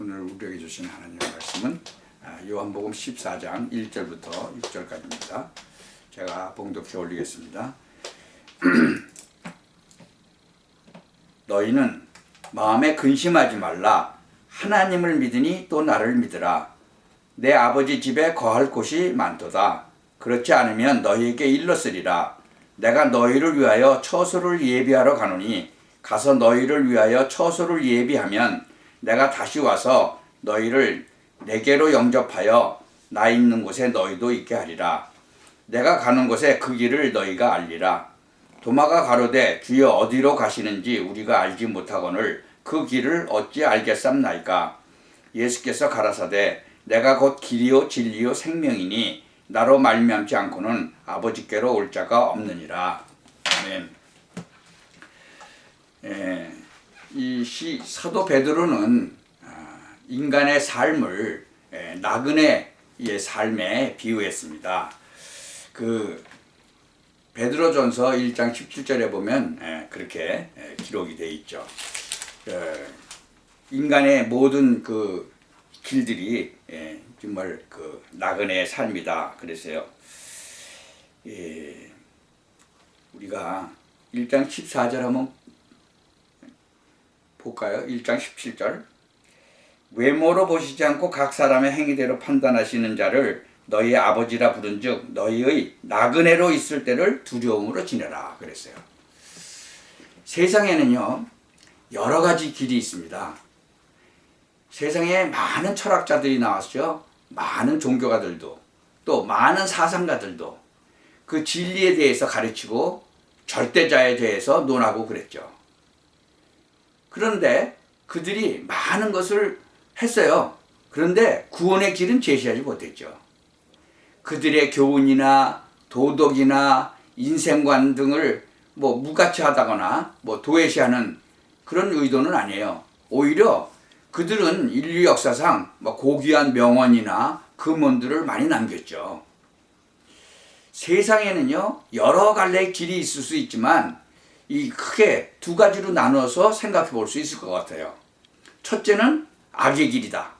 오늘 우리에게 주신 하나님의 말씀은 요한복음 14장 1절부터 6절까지입니다. 제가 봉독해 올리겠습니다. 너희는 마음에 근심하지 말라. 하나님을 믿으니 또 나를 믿으라. 내 아버지 집에 거할 곳이 많도다. 그렇지 않으면 너희에게 일렀으리라. 내가 너희를 위하여 처소를 예비하러 가노니 가서 너희를 위하여 처소를 예비하면 내가 다시 와서 너희를 내게로 영접하여 나 있는 곳에 너희도 있게 하리라. 내가 가는 곳에 그 길을 너희가 알리라. 도마가 가로되 주여 어디로 가시는지 우리가 알지 못하거늘 그 길을 어찌 알겠삼나이까. 예수께서 가라사대 내가 곧 길이요 진리요 생명이니 나로 말미암지 않고는 아버지께로 올 자가 없느니라. 아멘. 이 사도 베드로는 인간의 삶을 나그네의 삶에 비유했습니다. 그 베드로전서 1장 17절에 보면 그렇게 기록이 되어 있죠. 인간의 모든 그 길들이 정말 그 나그네의 삶이다 그랬어요. 우리가 1장 14절 한번 볼까요? 1장 17절. 외모로 보시지 않고 각 사람의 행위대로 판단하시는 자를 너희의 아버지라 부른즉 너희의 나그네로 있을 때를 두려움으로 지내라 그랬어요. 세상에는요 여러 가지 길이 있습니다. 세상에 많은 철학자들이 나왔죠. 많은 종교가들도 또 많은 사상가들도 그 진리에 대해서 가르치고 절대자에 대해서 논하고 그랬죠. 그런데 그들이 많은 것을 했어요. 그런데 구원의 길은 제시하지 못했죠. 그들의 교훈이나 도덕이나 인생관 등을 무가치하다거나 도외시하는 그런 의도는 아니에요. 오히려 그들은 인류 역사상 고귀한 명언이나 금언들을 많이 남겼죠. 세상에는요 여러 갈래의 길이 있을 수 있지만 이 크게 두 가지로 나눠서 생각해 볼 수 있을 것 같아요. 첫째는 악의 길이다.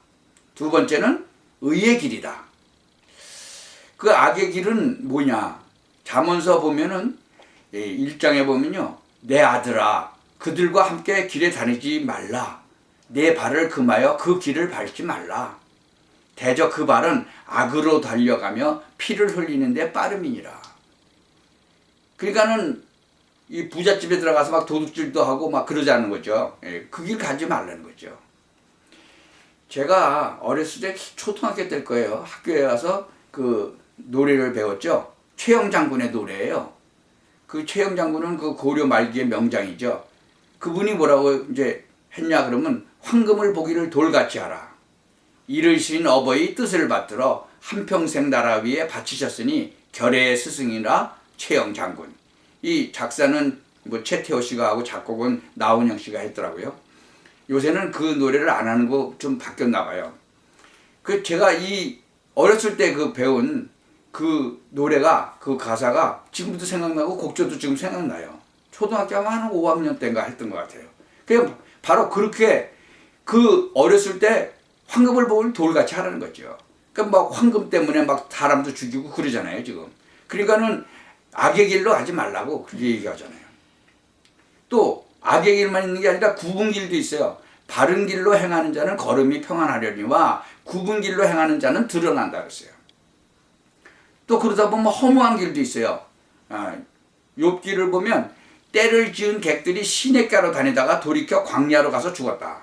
두 번째는 의의 길이다. 그 악의 길은 뭐냐? 잠언서 보면은 1장에 보면요. 내 아들아 그들과 함께 길에 다니지 말라. 내 발을 금하여 그 길을 밟지 말라. 대저 그 발은 악으로 달려가며 피를 흘리는 데 빠름이니라. 그러니까는 이 부잣집에 들어가서 도둑질도 하고 그러자는 거죠. 그 길 가지 말라는 거죠. 제가 어렸을 때 초등학교 때일 거예요. 학교에 가서 그 노래를 배웠죠. 최영 장군의 노래예요. 그 최영 장군은 그 고려 말기의 명장이죠. 그분이 뭐라고 이제 했냐 그러면 황금을 보기를 돌같이 하라. 이르신 어버이 뜻을 받들어 한평생 나라 위에 바치셨으니 결의의 스승이라 최영 장군. 이 작사는 최태호 씨가 하고 작곡은 나훈영 씨가 했더라고요. 요새는 그 노래를 안 하는 거 좀 바뀌었나 봐요. 제가 이 어렸을 때 그 배운 그 노래가 그 가사가 지금도 생각나고 곡조도 지금 생각나요. 초등학교 한 5학년 때인가 했던 것 같아요. 그냥 바로 그렇게 그 어렸을 때 황금을 보길 돌같이 하라는 거죠. 그러니까 황금 때문에 사람도 죽이고 그러잖아요 지금. 그러니까는 악의 길로 하지 말라고 그렇게 얘기하잖아요. 또 악의 길만 있는 게 아니라 굽은 길도 있어요. 바른 길로 행하는 자는 걸음이 평안하려니와 굽은 길로 행하는 자는 드러난다 그랬어요. 또 그러다 보면 허무한 길도 있어요. 욥기를 보면 때를 지은 객들이 시냇가로 다니다가 돌이켜 광야로 가서 죽었다.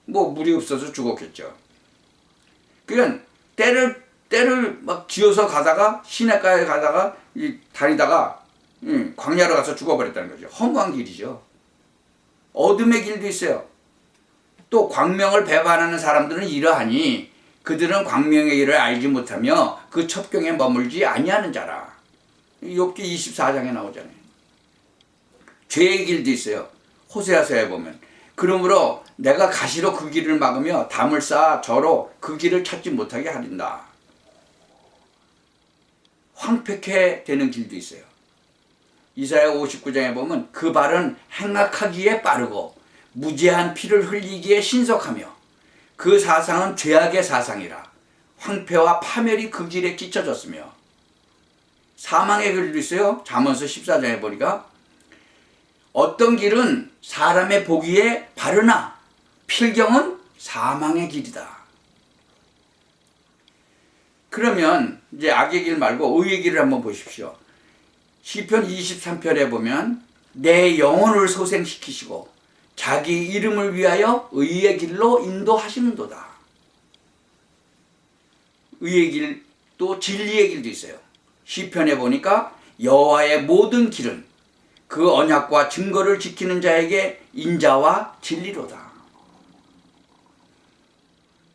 물이 없어서 죽었겠죠. 그러니까 때를 지어서 가다가 시냇가에 가다가 다니다가 광야로 가서 죽어버렸다는 거죠. 허무한 길이죠. 어둠의 길도 있어요. 또 광명을 배반하는 사람들은 이러하니 그들은 광명의 길을 알지 못하며 그 첩경에 머물지 아니하는 자라. 욥기 24장에 나오잖아요. 죄의 길도 있어요. 호세아서에 보면 그러므로 내가 가시로 그 길을 막으며 담을 쌓아 저로 그 길을 찾지 못하게 하린다. 황폐케 되는 길도 있어요. 이사야 59장에 보면 그 발은 행악하기에 빠르고 무죄한 피를 흘리기에 신속하며 그 사상은 죄악의 사상이라 황폐와 파멸이 그 길에 끼쳐졌으며 사망의 길도 있어요. 잠언서 14장에 보니까 어떤 길은 사람의 보기에 바르나 필경은 사망의 길이다. 그러면 이제 악의 길 말고 의의 길을 한번 보십시오. 시편 23편에 보면 내 영혼을 소생시키시고 자기 이름을 위하여 의의 길로 인도하시는도다. 의의 길, 또 진리의 길도 있어요. 시편에 보니까 여호와의 모든 길은 그 언약과 증거를 지키는 자에게 인자와 진리로다.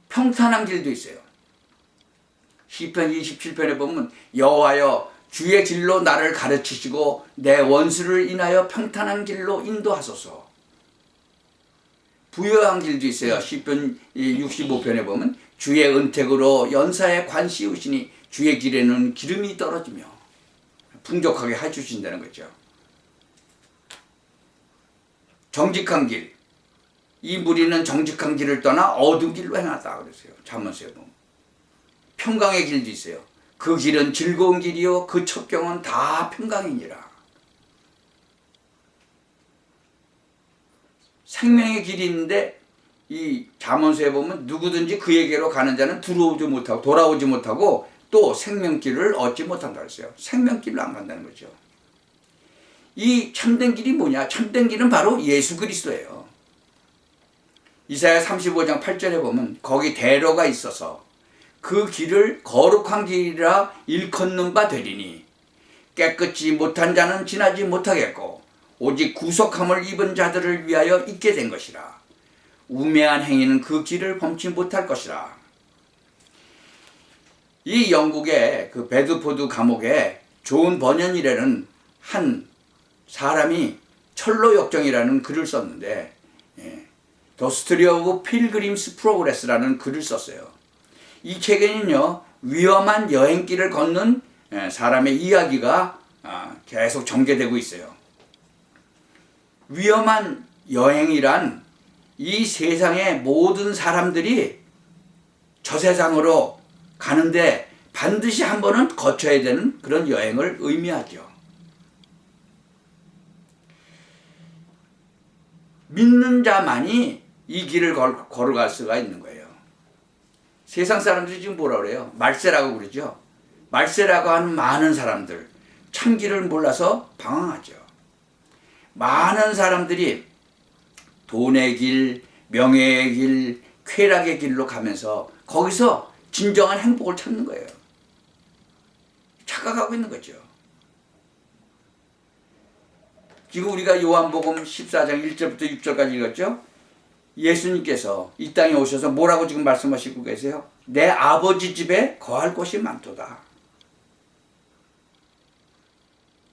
평탄한 길도 있어요. 시편 27편에 보면 여호와여 주의 길로 나를 가르치시고 내 원수를 인하여 평탄한 길로 인도하소서. 부요한 길도 있어요. 시편 65편에 보면 주의 은택으로 연사에 관 씌우시니 주의 길에는 기름이 떨어지며 풍족하게 해주신다는 거죠. 정직한 길, 이 무리는 정직한 길을 떠나 어두운 길로 행하다 그랬어요. 잠언서에 보면. 평강의 길도 있어요. 그 길은 즐거운 길이요 그 첩경은 다 평강이니라. 생명의 길이 있는데 이 잠언서에 보면 누구든지 그에게로 가는 자는 돌아오지 못하고 또 생명길을 얻지 못한다 그랬어요. 생명길로 안 간다는 거죠. 이 참된 길이 뭐냐? 참된 길은 바로 예수 그리스도예요. 이사야 35장 8절에 보면 거기 대로가 있어서 그 길을 거룩한 길이라 일컫는 바 되리니 깨끗이 못한 자는 지나지 못하겠고 오직 구속함을 입은 자들을 위하여 있게 된 것이라. 우매한 행위는 그 길을 범치 못할 것이라. 이 영국의 그 베드포드 감옥에 존 버년이라는 한 사람이 철로 역정이라는 글을 썼는데 The Story of Pilgrim's Progress라는 글을 썼어요. 이 책에는요 위험한 여행길을 걷는 사람의 이야기가 계속 전개되고 있어요. 위험한 여행이란 이 세상의 모든 사람들이 저 세상으로 가는데 반드시 한 번은 거쳐야 되는 그런 여행을 의미하죠. 믿는 자만이 이 길을 걸어갈 수가 있는 거예요. 세상 사람들이 지금 뭐라 그래요? 말세라고 그러죠. 말세라고 하는 많은 사람들, 참길을 몰라서 방황하죠. 많은 사람들이 돈의 길, 명예의 길, 쾌락의 길로 가면서 거기서 진정한 행복을 찾는 거예요. 착각하고 있는 거죠. 지금 우리가 요한복음 14장 1절부터 6절까지 읽었죠? 예수님께서 이 땅에 오셔서 뭐라고 지금 말씀하시고 계세요? 내 아버지 집에 거할 곳이 많도다.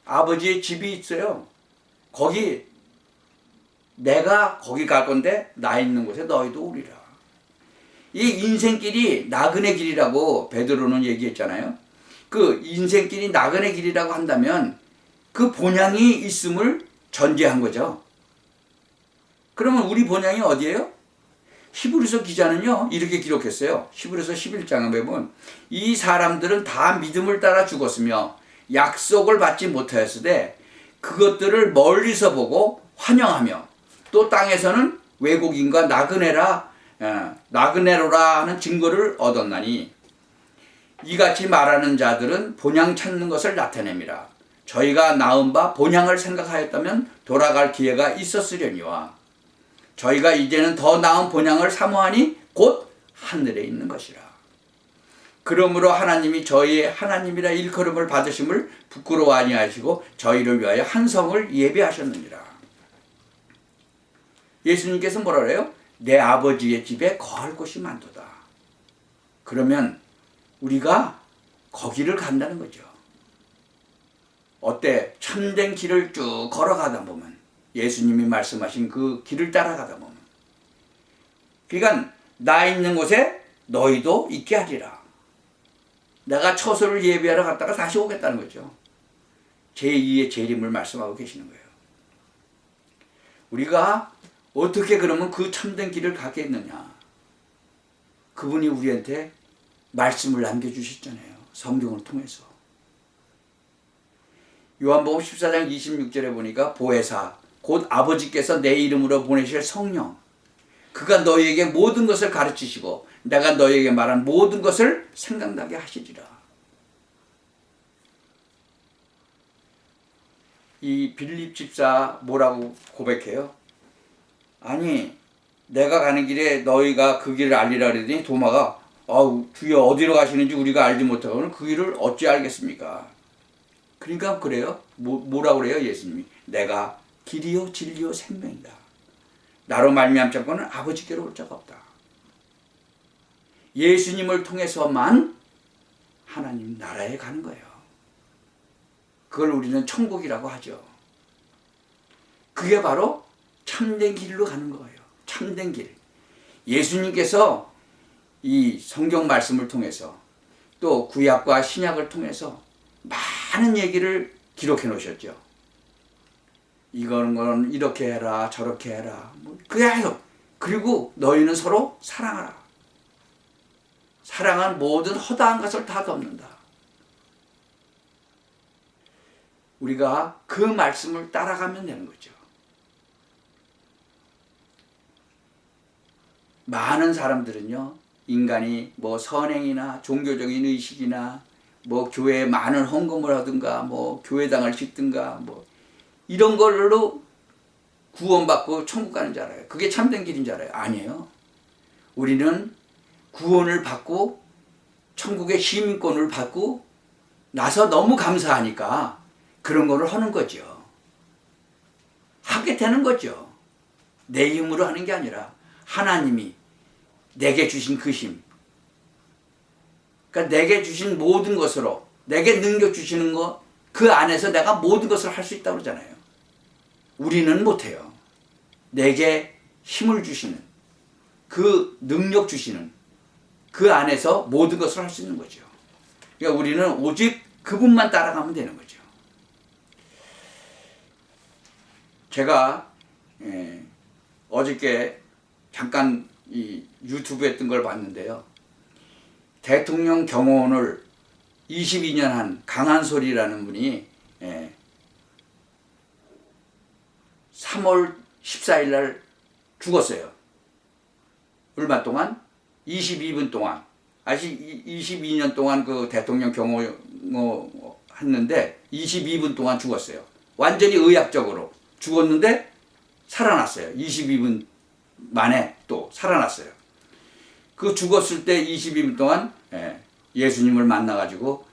아버지의 집이 있어요. 내가 거기 갈 건데 나 있는 곳에 너희도 오리라. 이 인생길이 나그네 길이라고 베드로는 얘기했잖아요. 그 인생길이 나그네 길이라고 한다면 그 본향이 있음을 전제한 거죠. 그러면 우리 본향이 어디예요? 히브리서 기자는요 이렇게 기록했어요. 히브리서 11장에 보면 이 사람들은 다 믿음을 따라 죽었으며 약속을 받지 못하였으되 그것들을 멀리서 보고 환영하며 또 땅에서는 외국인과 나그네로라 하는 증거를 얻었나니 이같이 말하는 자들은 본향 찾는 것을 나타냅니다. 저희가 낳은 바 본향을 생각하였다면 돌아갈 기회가 있었으려니와 저희가 이제는 더 나은 본향을 사모하니 곧 하늘에 있는 것이라. 그러므로 하나님이 저희의 하나님이라 일컬음을 받으심을 부끄러워 아니하시고 저희를 위하여 한 성을 예배하셨느니라. 예수님께서 뭐라 그래요? 내 아버지의 집에 거할 곳이 많도다. 그러면 우리가 거기를 간다는 거죠. 어때? 참된 길을 쭉 걸어가다 보면 예수님이 말씀하신 그 길을 따라가다 보면 그러니까 나 있는 곳에 너희도 있게 하리라. 내가 처소를 예비하러 갔다가 다시 오겠다는 거죠. 제2의 재림을 말씀하고 계시는 거예요. 우리가 어떻게 그러면 그 참된 길을 가겠느냐? 그분이 우리한테 말씀을 남겨주셨잖아요. 성경을 통해서. 요한복음 14장 26절에 보니까 보혜사 곧 아버지께서 내 이름으로 보내실 성령, 그가 너희에게 모든 것을 가르치시고 내가 너희에게 말한 모든 것을 생각나게 하시리라. 이 빌립 집사 뭐라고 고백해요? 아니 내가 가는 길에 너희가 그 길을 알리라 그러더니 도마가 주여 어디로 가시는지 우리가 알지 못하고는 그 길을 어찌 알겠습니까? 그러니까 그래요. 뭐라고 그래요 예수님이? 내가 길이요 진리요 생명이다. 나로 말미암지 않고는 아버지께로 올 자가 없다. 예수님을 통해서만 하나님 나라에 가는 거예요. 그걸 우리는 천국이라고 하죠. 그게 바로 참된 길로 가는 거예요. 참된 길. 예수님께서 이 성경 말씀을 통해서 또 구약과 신약을 통해서 많은 얘기를 기록해 놓으셨죠. 이거는 이렇게 해라 저렇게 해라 계속. 그리고 너희는 서로 사랑하라. 사랑은 모든 허다한 것을 다 덮는다. 우리가 그 말씀을 따라가면 되는 거죠. 많은 사람들은요, 인간이 뭐 선행이나 종교적인 의식이나 뭐 교회에 많은 헌금을 하든가 뭐 교회당을 짓든가 뭐 이런 걸로 구원받고 천국 가는 줄 알아요. 그게 참된 길인 줄 알아요. 아니에요. 우리는 구원을 받고 천국의 시민권을 받고 나서 너무 감사하니까 그런 거를 하는 거죠. 하게 되는 거죠. 내 힘으로 하는 게 아니라 하나님이 내게 주신 그 힘, 그러니까 내게 주신 모든 것으로 내게 능력 주시는 것, 그 안에서 내가 모든 것을 할 수 있다고 그러잖아요. 우리는 못해요. 내게 힘을 주시는, 그 능력 주시는 그 안에서 모든 것을 할 수 있는 거죠. 그러니까 우리는 오직 그분만 따라가면 되는 거죠. 제가 어저께 잠깐 이 유튜브에 뜬 걸 봤는데요. 대통령 경호원을 22년 한 강한솔이라는 분이 3월 14일 날 죽었어요. 얼마 동안? 22분 동안. 22년 동안 그 대통령 경호 했는데 22분 동안 죽었어요. 완전히 의학적으로 죽었는데 살아났어요. 22분 만에 또 살아났어요. 그 죽었을 때 22분 동안 예수님을 만나가지고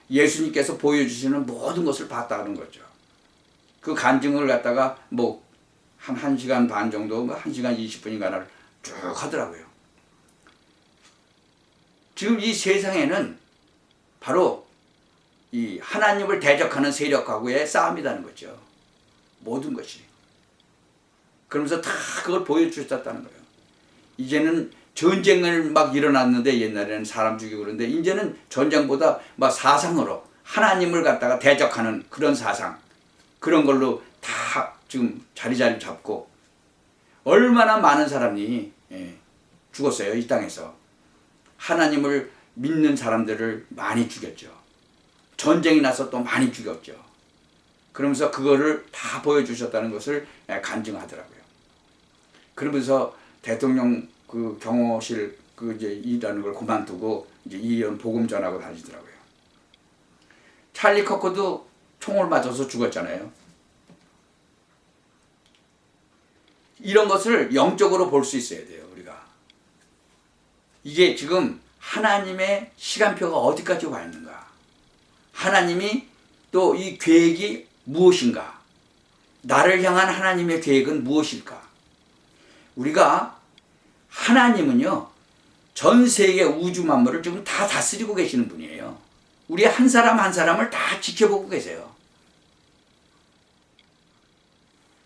예수님께서 보여주시는 모든 것을 봤다는 거죠. 그 간증을 갖다가 뭐 한 1시간 반 정도, 1시간 20분인가를 쭉 하더라고요. 지금 이 세상에는 바로 이 하나님을 대적하는 세력하고의 싸움이라는 거죠. 모든 것이. 그러면서 다 그걸 보여주셨다는 거예요. 이제는 전쟁을 막 일어났는데 옛날에는 사람 죽이고 그러는데 이제는 전쟁보다 막 사상으로 하나님을 갖다가 대적하는 그런 사상, 그런 걸로 다 지금 자리 잡고 얼마나 많은 사람이 죽었어요. 이 땅에서. 하나님을 믿는 사람들을 많이 죽였죠. 전쟁이 나서 또 많이 죽였죠. 그러면서 그거를 다 보여주셨다는 것을 간증하더라고요. 그러면서 대통령 그 경호실 그 이제 일하는 걸 그만두고 이제 이런 복음 전하고 다니더라고요. 찰리 커커도 총을 맞아서 죽었잖아요. 이런 것을 영적으로 볼 수 있어야 돼요, 우리가. 이게 지금 하나님의 시간표가 어디까지 와 있는가? 하나님이 또 이 계획이 무엇인가? 나를 향한 하나님의 계획은 무엇일까? 우리가 하나님은요, 전 세계 우주 만물을 지금 다 다스리고 계시는 분이에요. 우리 한 사람 한 사람을 다 지켜보고 계세요.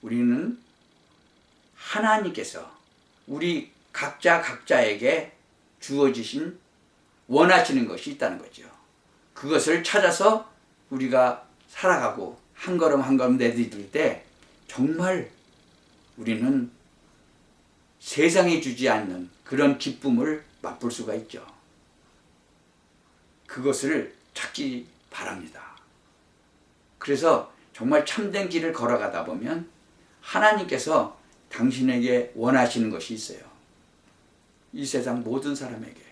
우리는 하나님께서 우리 각자에게 주어지신 원하시는 것이 있다는 거죠. 그것을 찾아서 우리가 살아가고 한 걸음 한 걸음 내디딜 때 정말 우리는 세상에 주지 않는 그런 기쁨을 맛볼 수가 있죠. 그것을 찾기 바랍니다. 그래서 정말 참된 길을 걸어가다 보면 하나님께서 당신에게 원하시는 것이 있어요. 이 세상 모든 사람에게.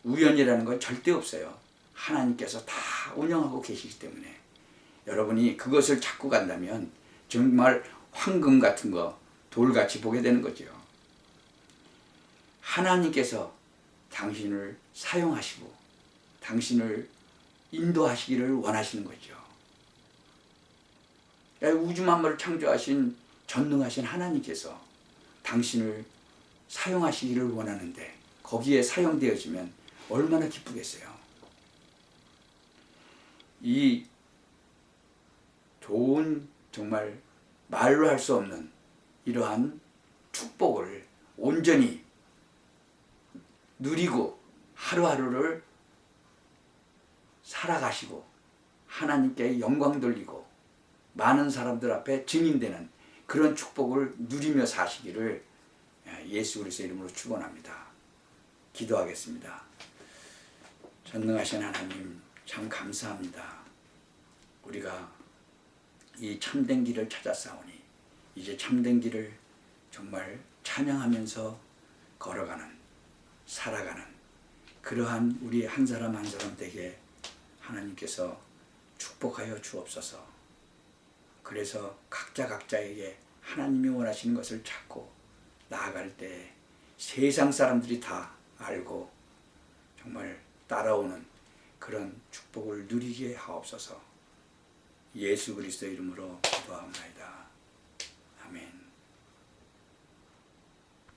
우연이라는 건 절대 없어요. 하나님께서 다 운영하고 계시기 때문에 여러분이 그것을 찾고 간다면 정말 황금 같은 거, 돌같이 보게 되는 거죠. 하나님께서 당신을 사용하시고 당신을 인도하시기를 원하시는 거죠. 우주 만물을 창조하신 전능하신 하나님께서 당신을 사용하시기를 원하는데 거기에 사용되어지면 얼마나 기쁘겠어요. 이 좋은 정말 말로 할 수 없는 이러한 축복을 온전히 누리고 하루하루를 살아가시고 하나님께 영광 돌리고 많은 사람들 앞에 증인되는 그런 축복을 누리며 사시기를 예수 그리스도의 이름으로 축원합니다. 기도하겠습니다. 전능하신 하나님 참 감사합니다. 우리가 이 참된 길을 찾았사오니 이제 참된 길을 정말 찬양하면서 걸어가는 살아가는 그러한 우리 한 사람 한 사람 되게 하나님께서 축복하여 주옵소서. 그래서 각자에게 하나님이 원하시는 것을 찾고 나아갈 때 세상 사람들이 다 알고 정말 따라오는 그런 축복을 누리게 하옵소서. 예수 그리스도의 이름으로 기도합니다.